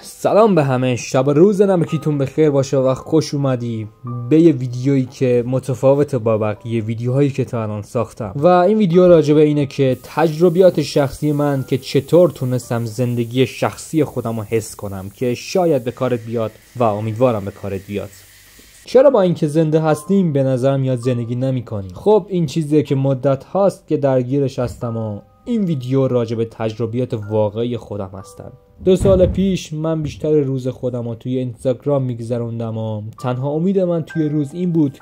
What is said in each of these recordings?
سلام به همه، شب و روز نمکیتون بخیر باشه و خوش اومدی به یه ویدیویی که متفاوته با بقیه ویدیوهایی که تا الان ساختم. و این ویدیو راجع به اینه که تجربیات شخصی من که چطور تونستم زندگی شخصی خودم رو حس کنم که شاید به کارت بیاد و امیدوارم به کارت بیاد. چرا با اینکه زنده هستیم به نظر میاد زندگی نمی‌کنیم؟ خب این چیزیه که مدت هاست که درگیرش هستم و این ویدیو راجع به تجربیات واقعی خودم هستن. 2 سال پیش من بیشتر روز خودم رو توی اینستاگرام میگذروندم و تنها امید من توی روز این بود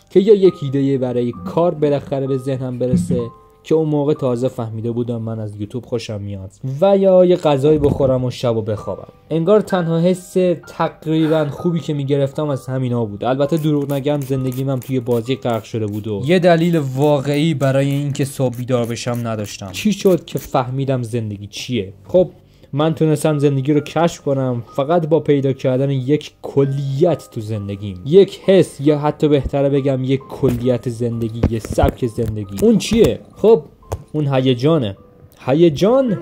که یا یک ایده برای کار بالاخره به ذهنم برسه که اون موقع تازه فهمیده بودم من از یوتیوب خوشم میاد، و یا یه غذایی بخورم و شب و بخوابم. انگار تنها حس تقریبا خوبی که میگرفتم از همینا بود. البته دروغ نگم زندگیم هم توی بازی غرق شده بود و یه دلیل واقعی برای اینکه صبح بیدار بشم نداشتم. چی شد که فهمیدم زندگی چیه؟ خب من تونستم زندگی رو کشف کنم فقط با پیدا کردن یک کلیت تو زندگیم، یک حس، یا حتی بهتره بگم یک کلیت زندگی، یک سبک زندگی. اون چیه؟ خب اون هیجانه. هیجان،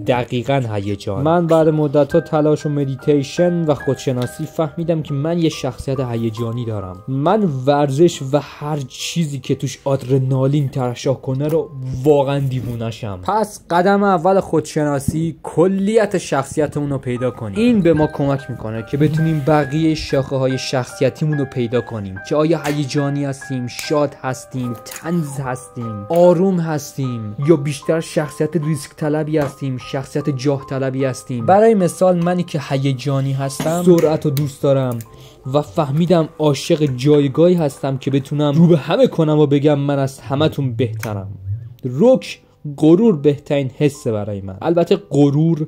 دقیقاً هیجان. من بعد مدت‌ها تلاش و مدیتیشن و خودشناسی فهمیدم که من یه شخصیت هیجانی دارم. من ورزش و هر چیزی که توش آدرنالین ترشح کنه رو واقعاً دیوونه‌شم. پس قدم اول خودشناسی کلیت شخصیتمون رو پیدا کنیم. این به ما کمک میکنه که بتونیم بقیه شاخه‌های شخصیتیمون رو پیدا کنیم که آیا هیجانی هستیم، شاد هستیم، طنز هستیم، آروم هستیم، یا بیشتر شخصیت ریسک طلبی هستیم، شخصیت جاه طلبی هستیم. برای مثال منی که هیجانی هستم، سرعت رو دوست دارم و فهمیدم عاشق جایگاهی هستم که بتونم رو به همه کنم و بگم من از همتون بهترم. غرور بهترین حسه برای من. البته غرور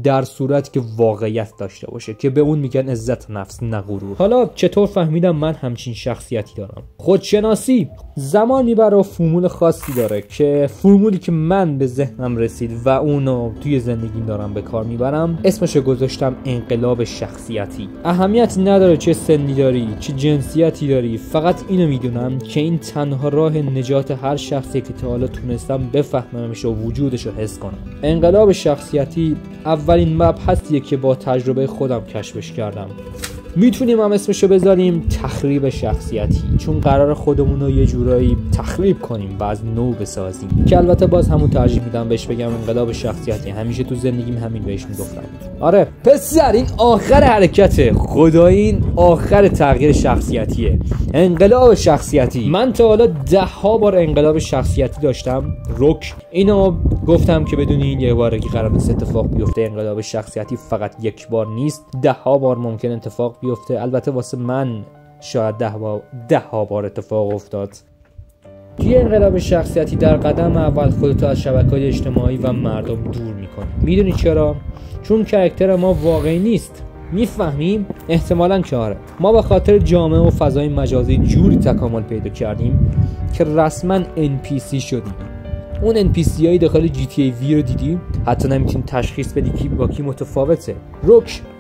در صورت که واقعیت داشته باشه که به اون میگن عزت نفس، نه غرور. حالا چطور فهمیدم من همچین شخصیتی دارم؟ خودشناسی زمان میبره و فرمول خاصی داره که فرمولی که من به ذهنم رسید و اونو توی زندگیم دارم به کار میبرم. اسمشو گذاشتم انقلاب شخصیتی. اهمیت نداره چه سنی داری، چه جنسیتی داری، فقط اینو میدونم که این تنها راه نجات هر شخصی که تا حالا تونستم بفهممش و وجودشو حس کنم. انقلاب شخصیتی اولین مبحثیه که با تجربه خودم کشفش کردم. میتونیم هم اسمشو بذاریم تخریب شخصیتی، چون قرار خودمون رو یه جورایی تخریب کنیم و از نو بسازیم، که البته باز همون ترجیح میدم بهش بگم انقلاب شخصیتی. همیشه تو زندگیم همین بهش میگفتم. آره پسر، این آخر حرکته، خدایی این آخر تغییر شخصیتیه، انقلاب شخصیتی. من تا حالا 10 بار انقلاب شخصیتی داشتم. اینو گفتم که بدونین یه باره که قرار نیست اتفاق بیفته. انقلاب شخصیتی فقط 1 بار نیست، 10 بار ممکن اتفاق بیفته. البته واسه من شاید 10 بار اتفاق افتاد. توی انقلاب شخصیتی در قدم اول خودتو از شبکه‌های اجتماعی و مردم دور می‌کنی. میدونی چرا؟ چون کاراکتر ما واقعی نیست. میفهمیم؟ احتمالاً که آره. ما به خاطر جامعه و فضای مجازی جوری تکامل پیدا کردیم که رسما NPC شدیم. اون NPC هایی داخل GTA V رو دیدی؟ حتی نمیتونی تشخیص بدی کی با کی متفاوته.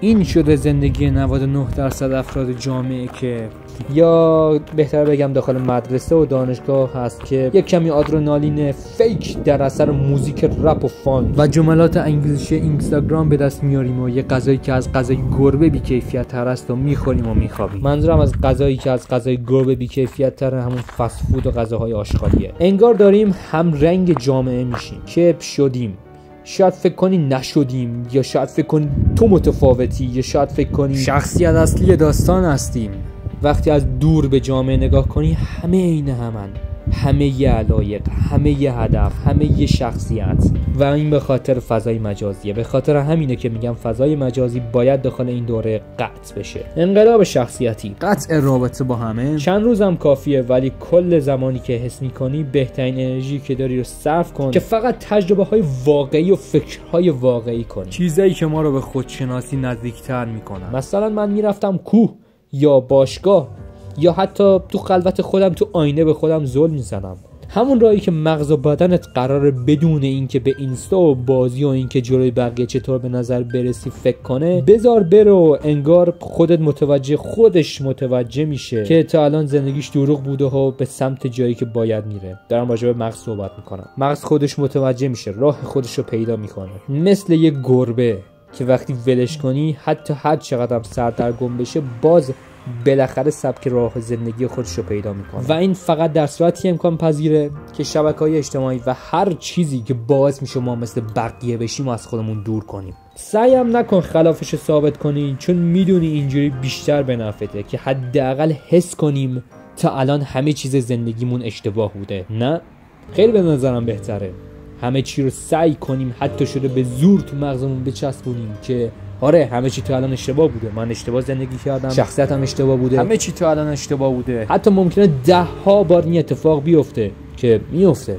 این شده زندگی 99% افراد جامعه که، یا بهتر بگم داخل مدرسه و دانشگاه هست، که یک کمی آدرنالین فیک در اثر موزیک رپ و فان و جملات انگلیسی اینستاگرام به دست میاریم و یه غذایی که از غذای گربه بی‌کیفیت تر است و میخوریم و میخوابیم. منظورم از غذایی که از غذای گربه بی‌کیفیت تر همون فست فود و غذاهای آشغالیه. انگار داریم هم رنگ جامعه میشیم که شدیم. شاید فکر کنی نشدیم، یا شاید فکر کنی تو متفاوتی، یا شاید فکر کنی شخصیت اصلی داستان هستیم. وقتی از دور به جامعه نگاه کنی همه عین همن، همه یه علایق، همه یه هدف، همه یه شخصیت. و این به خاطر فضای مجازیه. به خاطر همینه که میگم فضای مجازی باید داخل این دوره قطع بشه. انقلاب شخصیتی، قطع رابطه با همه. چند روزم کافیه، ولی کل زمانی که حس میکنی بهترین انرژی که داری رو صرف کن که فقط تجربه های واقعی و فکرهای واقعی کنی، چیزایی که ما رو به خودشناسی نزدیکتر میکنن. مثلا من میرفتم کوه یا باشگاه، یا حتی تو خلوت خودم تو آینه به خودم ظلم میزنم. همون راهی که مغز و بدنت قراره بدون اینکه به اینستا و بازی و اینکه جلوی بقیه چطور به نظر برسی فکر کنه، بذار بره و انگار خودش متوجه میشه که تا الان زندگیش دروغ بوده و به سمت جایی که باید میره. دارم راجع به مغز صحبت میکنم. مغز خودش متوجه میشه، راه خودش رو پیدا میکنه، مثل یه گربه که وقتی ولش کنی حتی هر چقدر هم سردرگم بشه باز بالاخره سبک راه زندگی خودش رو پیدا میکنه. و این فقط در صورتی امکان پذیره که شبکه‌های اجتماعی و هر چیزی که باعث میشه ما مثل بقیه بشیم از خودمون دور کنیم. سعی هم نکن خلافش رو ثابت کنی، چون میدونی اینجوری بیشتر به نفعته که حداقل حس کنیم تا الان همه چیز زندگیمون اشتباه بوده. نه، خیلی به نظرم بهتره همه چی رو سعی کنیم حتی شده به زور تو مغزمون بچسبونیم که آره همه چی تو الان اشتباه بوده، من اشتباه زندگی کردم، شخصیتم اشتباه بوده، همه چی تو الان اشتباه بوده. حتی ممکنه 10 بار این اتفاق بیفته که میفته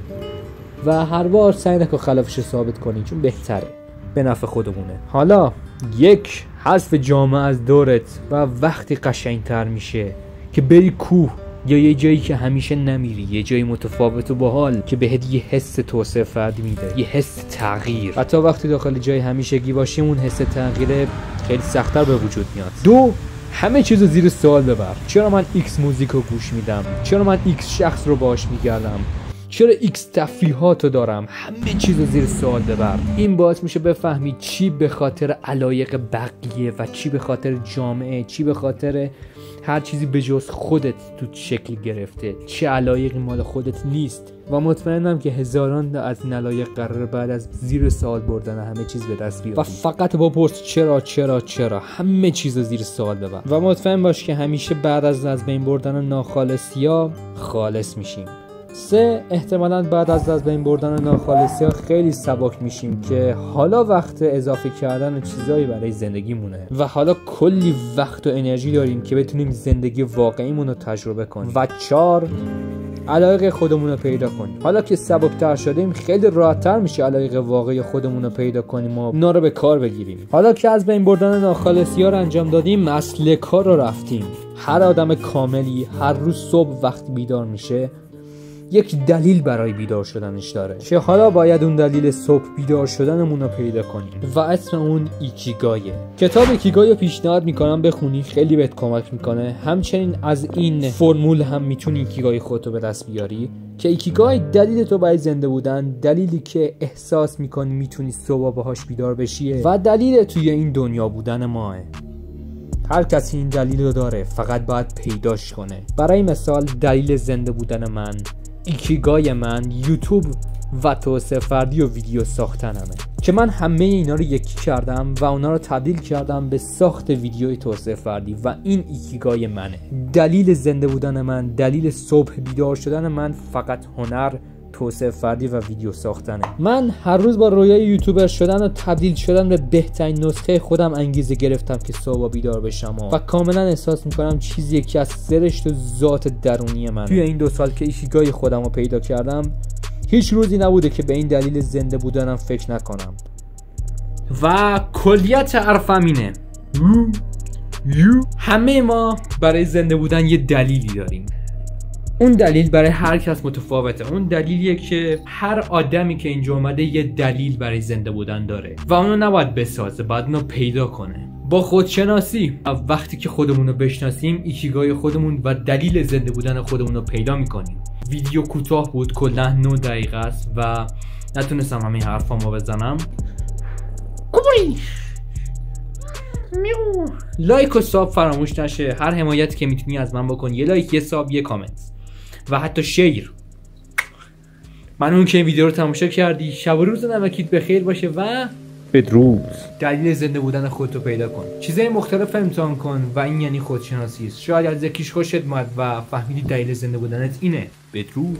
و هر بار سعی نکن خلافش رو ثابت کنی، چون بهتره، به نفع خودمونه. حالا یک حذف جامعه از دورت و وقتی قشنگتر میشه که بری کوه یا یه جایی که همیشه نمیری، یه جایی متفاوت و باحال که بهت یه حس توسعه فردی میده، یه حس تغییر. حتی وقتی داخل جای همیشگی باشیم اون حس تغییر خیلی سخت‌تر به وجود میاد. دو، همه چیزو زیر سوال ببر. چرا من ایکس موزیک رو گوش میدم؟ چرا من ایکس شخص رو باهاش میگردم؟ چرا ایکس تفریحاتو دارم؟ همه چیزو زیر سوال ببر. این باعث میشه بفهمی چی به خاطر علایق بقیه و چی به خاطر جامعه، چی به خاطر هر چیزی به جز خودت تو شکل گرفته، چه علایقی مال خودت نیست. و مطمئنم که هزاران از این علایق قراره بعد از زیر سوال بردن همه چیز به دست بیاری و فقط بپرس چرا همه چیز رو زیر سوال ببر. و مطمئن باش که همیشه بعد از بین بردن ناخالصی‌ها خالص میشیم. 3، احتمالاً بعد از بین بردن ناخالصی‌ها خیلی سبک میشیم که حالا وقت اضافه کردن چیزایی برای زندگیمونه و حالا کلی وقت و انرژی داریم که بتونیم زندگی واقعیمون رو تجربه کنیم. و 4، علایق خودمون رو پیدا کنیم. حالا که سبکتر شدیم خیلی راحت‌تر میشه علایق واقعی خودمون رو پیدا کنیم و اونا رو به کار بگیریم. حالا که از بین بردن ناخالصی‌ها رو انجام دادیم، اصل کار رو رفتیم. هر آدم کاملی هر روز صبح وقتی بیدار میشه یک دلیل برای بیدار شدنش داره که حالا باید اون دلیل صبح بیدار شدنمون رو پیدا کنیم و اسم اون ایکیگایه. کتاب ایکیگای رو پیشنهاد میکنم بخونی، خیلی بهت کمک میکنه. همچنین از این فرمول هم میتونی ایکیگای خودتو به دست بیاری که ایکیگای دلیل تو برای زنده بودن، دلیلی که احساس میکنی میتونی صبح باهاش بیدار بشیه و دلیل توی این دنیا بودن ماه. هر کسی این دلیل رو داره، فقط باید پیداش کنه. برای مثال دلیل زنده بودن من، ایکیگای من یوتیوب و توسعه فردی و ویدیو ساختنمه که من همه اینا رو یکی کردم و اونا رو تبدیل کردم به ساخت ویدیوی توسعه فردی و این ایکیگای منه. دلیل زنده بودن من، دلیل صبح بیدار شدن من فقط هنر، توسعه فردی و ویدیو ساختنه. من هر روز با رویای یوتیوبر شدن و تبدیل شدن به بهترین نسخه خودم انگیزه گرفتم که صبح بیدار بشم و کاملا احساس میکنم چیزی که از سرشت و ذات درونی من. توی این 2 سال که ایکیگای خودم رو پیدا کردم هیچ روزی نبوده که به این دلیل زنده بودنم فکر نکنم. و کلیت حرفم اینه، همه ما برای زنده بودن یه دلیلی داریم. اون دلیل برای هر کس متفاوته. اون دلیلیه که هر آدمی که اینجا اومده یه دلیل برای زنده بودن داره و اونو نباید بسازه، باید اونو پیدا کنه با خودشناسی. وقتی که خودمون رو بشناسیم ایکیگای خودمون و دلیل زنده بودن خودمون رو پیدا میکنیم. ویدیو کوتاه بود، کلا 9 دقیقه است و نتونستم همین حرفامو بزنم. لایک و ساب فراموش نشه. هر حمایتی که میتونی از من بکن، یه لایک، یه ساب، یه کامنت و حتی شیر. ممنون که این ویدیو رو تماشا کردی. شب و روز نمکیت بخیر باشه و بدرود. دلیل زنده بودن خودت رو پیدا کن، چیزای مختلف امتحان کن و این یعنی خودشناسی است. شاید از یکیش خوشت اومد و فهمیدی دلیل زنده بودنت اینه. بدرود.